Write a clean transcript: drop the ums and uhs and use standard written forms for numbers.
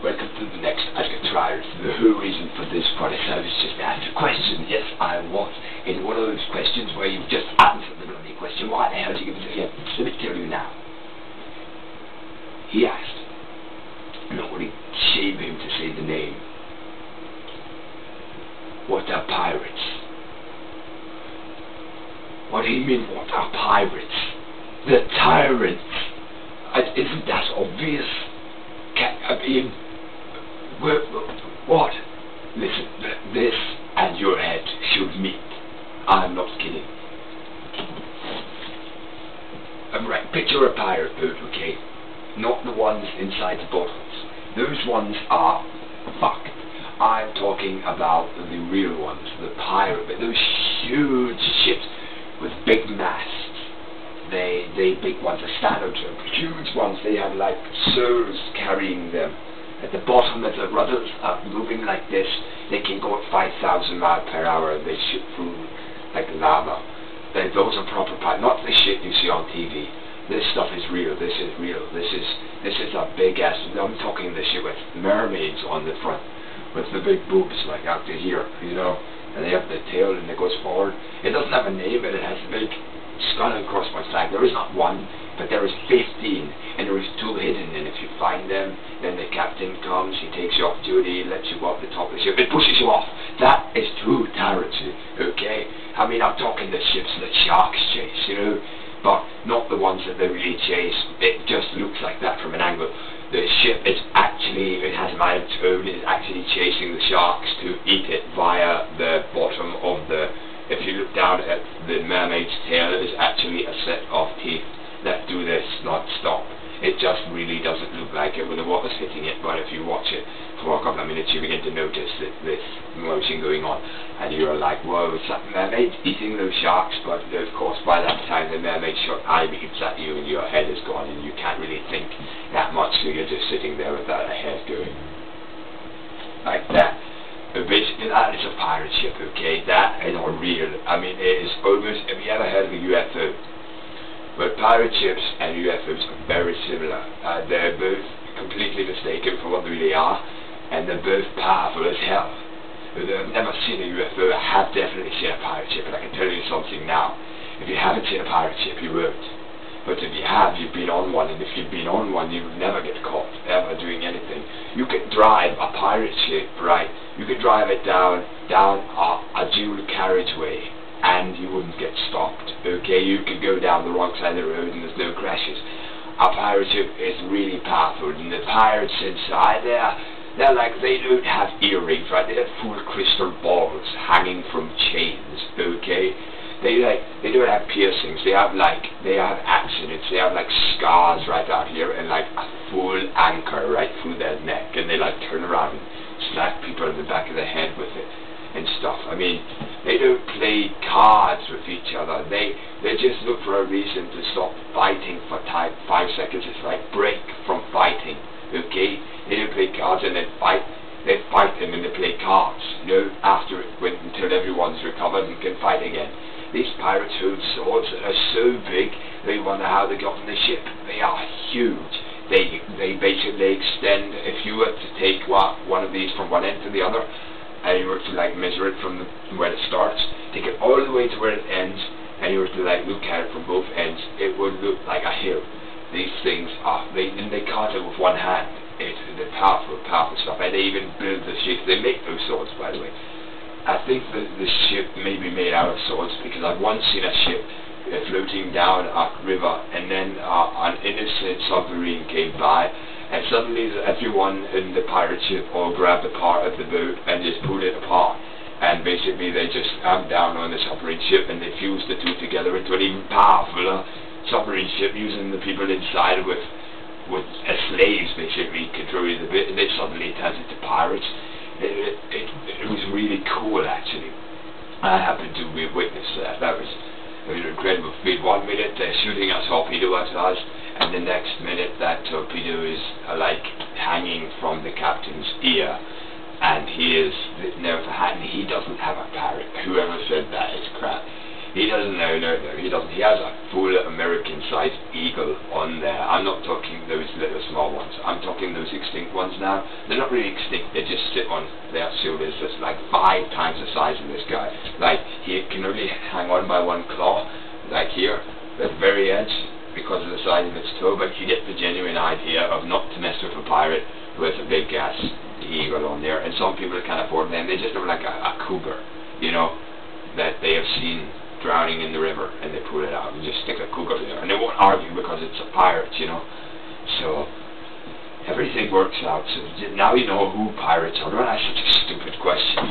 Welcome to the next A Tyrant. The whole reason for this podcast I was just asked a question. Yes, I was in one of those questions where you just answered the bloody question. Why the hell did you give it to me? Let me tell you now. He asked. Not would it shame him to say the name? What are pirates? What do you mean, what are pirates? The tyrants. Isn't that obvious? I mean, what? Listen, this and your head should meet. I'm not kidding. Right, picture a pirate boat, okay? Not the ones inside the bottles. Those ones are fucked. I'm talking about the real ones, the pirate, those huge ships with big masts. They big ones, a standard term. Huge ones, they have like souls carrying them. At the bottom, if the rudders are moving like this, they can go at 5,000 miles per hour and they shoot through like lava. Those are proper pirates, not the shit you see on TV. This stuff is real, this is real, this is a big ass, I'm talking the shit with mermaids on the front, with the big boobs like out to here, you know, and they have the tail and it goes forward. It doesn't have a name, but it has a big skull and crossbones flag. There is not one, but there is 15, and there is 2 hidden, and if you find them, then the captain comes, he takes you off duty, lets you go up the top of the ship, it pushes you off. That is true piracy, okay? I mean, I'm talking the ships that sharks chase, you know, but not the ones that they really chase. It just looks like that from an angle. The ship is actually, it has a mind of its own, it is actually chasing the sharks to eat it via the bottom of the, if you look down at the mermaid's tail, it is actually a set of teeth that do this non-stop. It just really doesn't look like it when the water's hitting it, but if you watch it for a couple of minutes, you begin to notice that this motion going on, and you're like, whoa, it's that mermaid eating those sharks, but of course by that time the mermaid shot eye beats at you and your head is gone and you can't really think that much, so you're just sitting there without a head going like that. Basically that is a pirate ship, okay? That is not real. I mean, it is almost, have you ever heard of a UFO? But pirate ships and UFOs are very similar. They're both completely mistaken for what they really are, and they're both powerful as hell. I've never seen a UFO. I have definitely seen a pirate ship, and I can tell you something now. If you haven't seen a pirate ship, you won't. But if you have, you've been on one, and if you've been on one, you'll never get caught, ever doing anything. You could drive a pirate ship, right? You could drive it down a dual carriageway, and you wouldn't get stopped, okay? You could go down the wrong side of the road and there's no crashes. A pirate ship is really powerful, and the pirates inside they're like, they don't have earrings, right? They have full crystal balls hanging from chains, okay? They don't have piercings, they have accidents, they have like scars right out here and like a full anchor right through their neck, and they like turn around and slap people in the back of the head with it and stuff. I mean, they don't play cards with each other. They just look for a reason to stop fighting for 5 seconds. It's like break from fighting, okay? They don't play cards and then fight. They fight and then they play cards, you know, after it, until everyone's recovered and can fight again. These pirates hold swords that are so big, they wonder how they got on the ship. They are huge. They basically extend, if you were to take one of these from one end to the other, and you were to like measure it from where it starts, take it all the way to where it ends, and you were to like look at it from both ends, it would look like a hill. These things are, they can't do it with one hand. They're powerful stuff, and they even build the ships. They make those swords, by the way. I think that the ship may be made out of swords, because I've once seen a ship floating down a river, and then an innocent submarine came by, and suddenly everyone in the pirate ship all grabbed a part of the boat and just pulled it apart, and basically they just stamped down on the submarine ship and they fused the two together into an even powerfuler submarine ship, using the people inside with as slaves, basically controlling the bit, and then suddenly it turns into pirates. It was really cool, actually. I happened to be a witness to that. That was an incredible feat. 1 minute they're shooting a torpedo at us, and the next minute that torpedo is like hanging from the captain's ear, and he is he doesn't have a parrot. Whoever said that is crap. He doesn't, no, he doesn't. He has a full American-sized eagle on there. I'm not talking those little small ones. I'm talking those extinct ones now. They're not really extinct, they just sit on their shoulders. That's like 5 times the size of this guy. Like, he can only hang on by one claw, like here, at the very edge, because of the size of its toe, but you get the genuine idea of not to mess with a pirate with a big ass eagle on there. And some people can't afford them. They just look like a cougar, you know, that they have seen drowning in the river, and they pull it out and just stick a cougar there, and they won't argue because it's a pirate, you know. So everything works out. So now you know who pirates are. Don't ask such a stupid question.